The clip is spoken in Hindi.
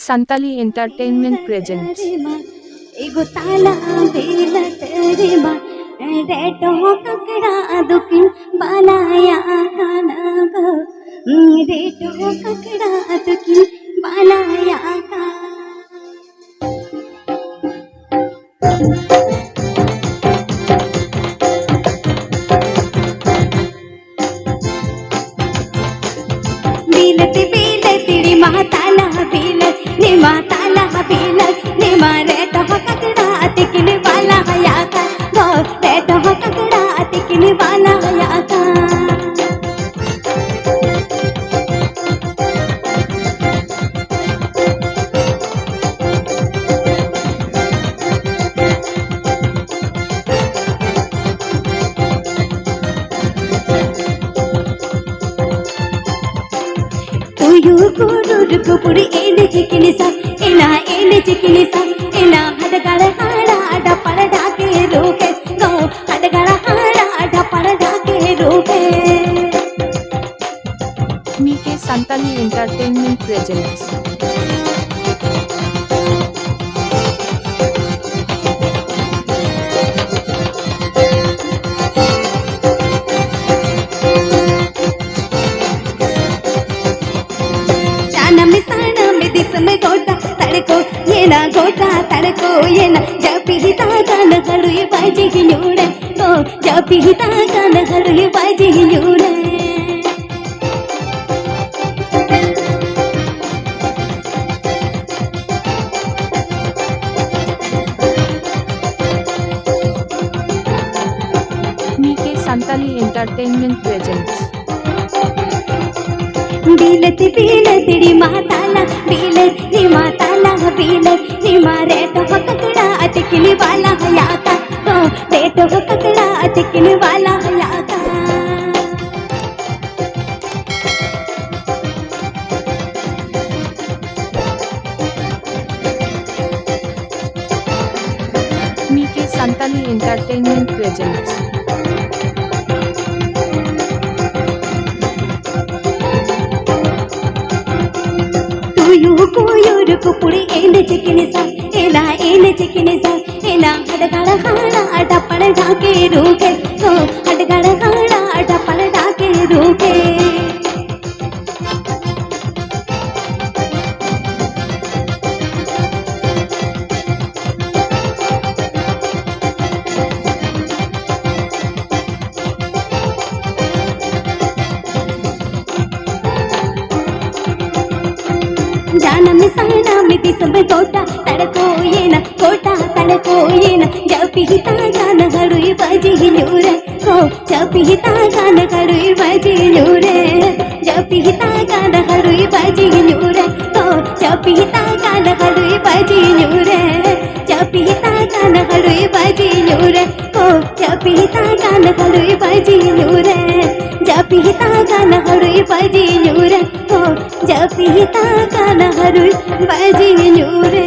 Santali Entertainment presents एगो ताला बेलत रे बा रेटो ककड़ा दुकिन बालाया काना गो रेटो ककड़ा दुकिन बालाया का बेलत बेलत रे माताला बेलत ने माताला बेलत ने मारे तो ककड़ा तिकिन वाला हया का गो रे तो ककड़ा तिकिन वाला हया का कुपुड़ी एने चिकनी सा एने चिकनी सा एना हदगाड़ा हाड़ा डपड़ ढाके रोके गो हदगाड़ा हाड़ा डपड़ ढाके रोके Mike Santali Entertainment presents में गोटा तड़को ये ना गोटा तड़को ये ना जब हिता गान हरुई बाजी न्यूरे गो जब हिता गान हरुई बाजी न्यूरे Mike Santali Entertainment presents बीलत बीलत री माताला बीलत री माताला बीलत री मारे तो ककड़ा तिकिन वाला हया का तो रे तो ककड़ा तिकिन वाला हया का Mike Santali Entertainment presents कुपुड़ी एने चिकनी सा एने चिकनी सा एना हदगाड़ा हाड़ा डपड़ ढाके रोके तो हदगाड़ा हाड़ा डपड़ ढाके रोके जाना मिसाना मिति सब गोटा तड़को ये ना गोटा तड़को ये ना जब हिता गान हरुई बाजी न्यूरे को जब हिता गान हरुई बाजी न्यूरे जब हिता गान हरुई बाजी न्यूरे को जब हिता गान हरुई बाजी न्यूरे जब हिता गान हरुई बाजी न्यूरे को जब हिता गान हरुई बाजी न्यूरे जब हिता गान हरुई बाजी न्यूरे को जब हिता गान हरुई बाजी न्यूरे